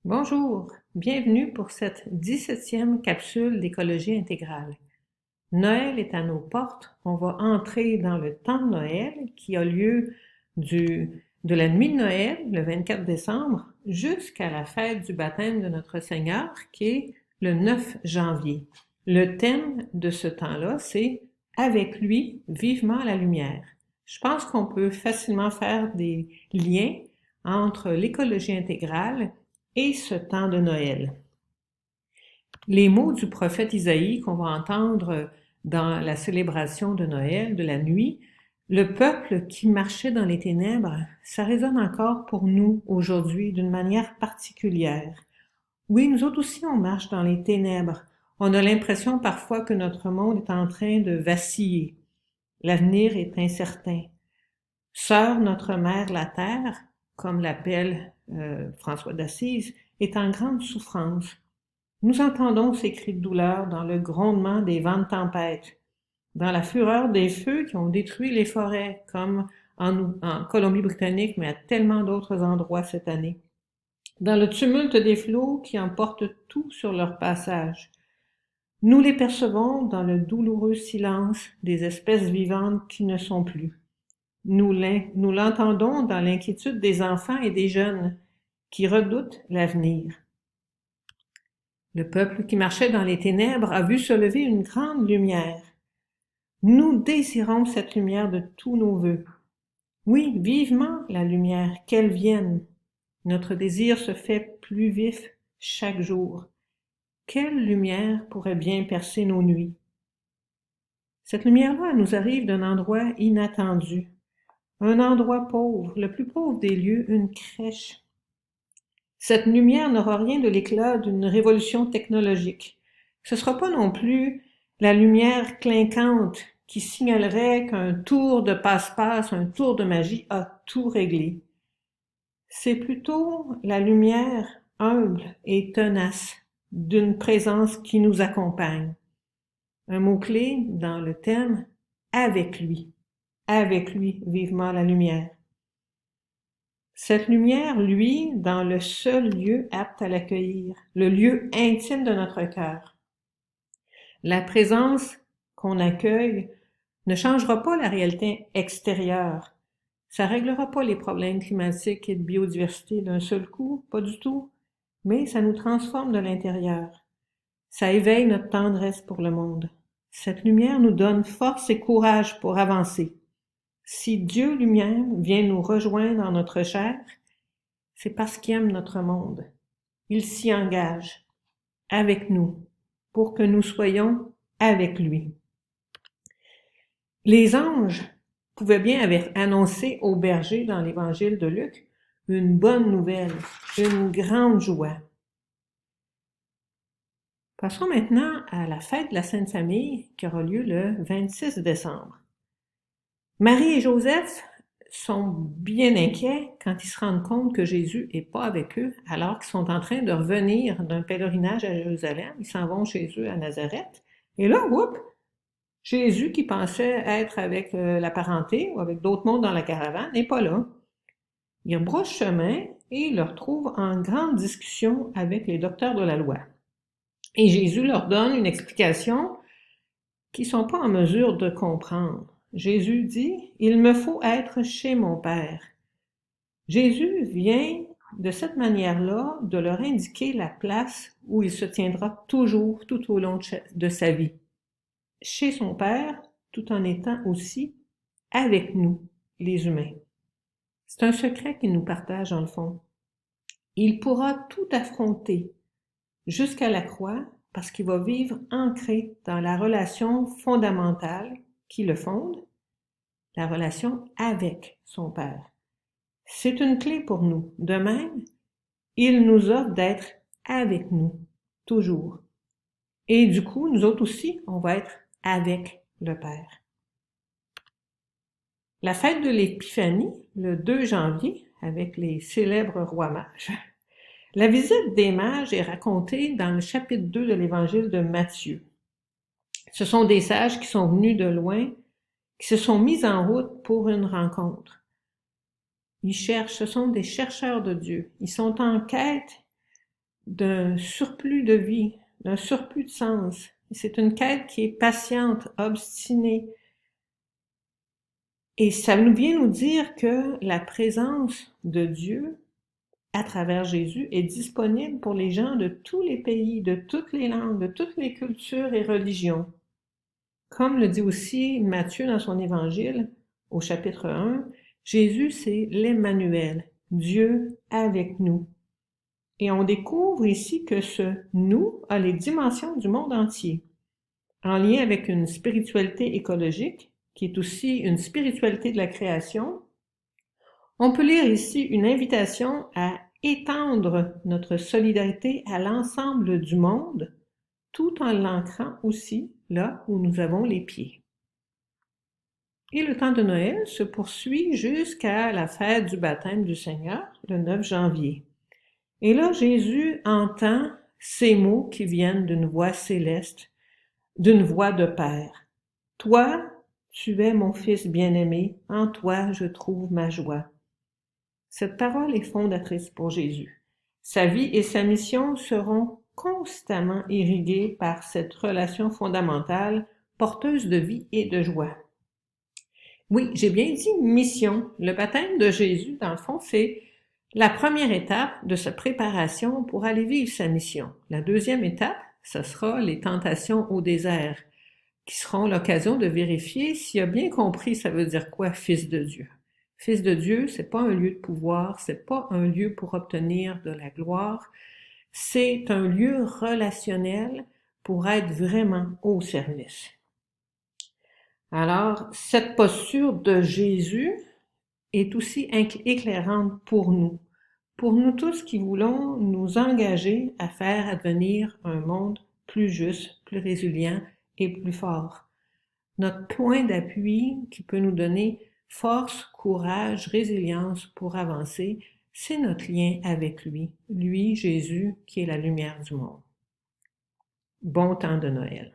Bonjour, bienvenue pour cette 17e capsule d'écologie intégrale. Noël est à nos portes, on va entrer dans le temps de Noël qui a lieu de la nuit de Noël, le 24 décembre, jusqu'à la fête du baptême de notre Seigneur qui est le 9 janvier. Le thème de ce temps-là, c'est « Avec lui, vivement la lumière ». Je pense qu'on peut facilement faire des liens entre l'écologie intégrale et ce temps de Noël. Les mots du prophète Isaïe qu'on va entendre dans la célébration de Noël, de la nuit, le peuple qui marchait dans les ténèbres, ça résonne encore pour nous aujourd'hui d'une manière particulière. Oui, nous autres aussi, on marche dans les ténèbres. On a l'impression parfois que notre monde est en train de vaciller. L'avenir est incertain. Sœur notre mère la terre, comme l'appelle François d'Assise, est en grande souffrance. Nous entendons ces cris de douleur dans le grondement des vents de tempête, dans la fureur des feux qui ont détruit les forêts, comme en Colombie-Britannique, mais à tellement d'autres endroits cette année, dans le tumulte des flots qui emportent tout sur leur passage. Nous les percevons dans le douloureux silence des espèces vivantes qui ne sont plus. Nous l'entendons dans l'inquiétude des enfants et des jeunes qui redoutent l'avenir. Le peuple qui marchait dans les ténèbres a vu se lever une grande lumière. Nous désirons cette lumière de tous nos vœux. Oui, vivement la lumière, qu'elle vienne. Notre désir se fait plus vif chaque jour. Quelle lumière pourrait bien percer nos nuits? Cette lumière-là nous arrive d'un endroit inattendu. Un endroit pauvre, le plus pauvre des lieux, une crèche. Cette lumière n'aura rien de l'éclat d'une révolution technologique. Ce ne sera pas non plus la lumière clinquante qui signalerait qu'un tour de passe-passe, un tour de magie a tout réglé. C'est plutôt la lumière humble et tenace d'une présence qui nous accompagne. Un mot-clé dans le thème « Avec lui ». Avec lui, vivement la lumière. Cette lumière, lui, dans le seul lieu apte à l'accueillir, le lieu intime de notre cœur. La présence qu'on accueille ne changera pas la réalité extérieure. Ça réglera pas les problèmes climatiques et de biodiversité d'un seul coup, pas du tout, mais ça nous transforme de l'intérieur. Ça éveille notre tendresse pour le monde. Cette lumière nous donne force et courage pour avancer. Si Dieu lui-même vient nous rejoindre dans notre chair, c'est parce qu'il aime notre monde. Il s'y engage avec nous pour que nous soyons avec lui. Les anges pouvaient bien annoncer aux bergers dans l'évangile de Luc une bonne nouvelle, une grande joie. Passons maintenant à la fête de la Sainte Famille qui aura lieu le 26 décembre. Marie et Joseph sont bien inquiets quand ils se rendent compte que Jésus n'est pas avec eux alors qu'ils sont en train de revenir d'un pèlerinage à Jérusalem. Ils s'en vont chez eux à Nazareth. Et là, Jésus qui pensait être avec la parenté ou avec d'autres mondes dans la caravane n'est pas là. Ils rebroussent chemin et ils le retrouvent en grande discussion avec les docteurs de la loi. Et Jésus leur donne une explication qu'ils ne sont pas en mesure de comprendre. Jésus dit « Il me faut être chez mon Père ». Jésus vient de cette manière-là de leur indiquer la place où il se tiendra toujours tout au long de sa vie. Chez son Père, tout en étant aussi avec nous, les humains. C'est un secret qu'il nous partage dans le fond. Il pourra tout affronter jusqu'à la croix parce qu'il va vivre ancré dans la relation fondamentale qui le fonde, la relation avec son Père. C'est une clé pour nous. De même, il nous offre d'être avec nous, toujours. Et du coup, nous autres aussi, on va être avec le Père. La fête de l'Épiphanie, le 2 janvier, avec les célèbres rois mages. La visite des mages est racontée dans le chapitre 2 de l'Évangile de Matthieu. Ce sont des sages qui sont venus de loin, qui se sont mis en route pour une rencontre. Ils cherchent, ce sont des chercheurs de Dieu. Ils sont en quête d'un surplus de vie, d'un surplus de sens. C'est une quête qui est patiente, obstinée. Et ça vient nous dire que la présence de Dieu à travers Jésus est disponible pour les gens de tous les pays, de toutes les langues, de toutes les cultures et religions. Comme le dit aussi Matthieu dans son évangile, au chapitre 1, Jésus, c'est l'Emmanuel, Dieu avec nous. Et on découvre ici que ce « nous » a les dimensions du monde entier, en lien avec une spiritualité écologique, qui est aussi une spiritualité de la création. On peut lire ici une invitation à étendre notre solidarité à l'ensemble du monde, tout en l'ancrant aussi là où nous avons les pieds. Et le temps de Noël se poursuit jusqu'à la fête du baptême du Seigneur, le 9 janvier. Et là, Jésus entend ces mots qui viennent d'une voix céleste, d'une voix de Père. « Toi, tu es mon Fils bien-aimé, en toi je trouve ma joie. » Cette parole est fondatrice pour Jésus. Sa vie et sa mission seront constamment irriguées par cette relation fondamentale, porteuse de vie et de joie. Oui, j'ai bien dit mission. Le baptême de Jésus, dans le fond, c'est la première étape de sa préparation pour aller vivre sa mission. La deuxième étape, ce sera les tentations au désert, qui seront l'occasion de vérifier s'il a bien compris ça veut dire quoi, fils de Dieu. Fils de Dieu, c'est pas un lieu de pouvoir, c'est pas un lieu pour obtenir de la gloire, c'est un lieu relationnel pour être vraiment au service. Alors, cette posture de Jésus est aussi éclairante pour nous tous qui voulons nous engager à faire advenir un monde plus juste, plus résilient et plus fort. Notre point d'appui qui peut nous donner force, courage, résilience pour avancer, c'est notre lien avec lui, Jésus, qui est la lumière du monde. Bon temps de Noël.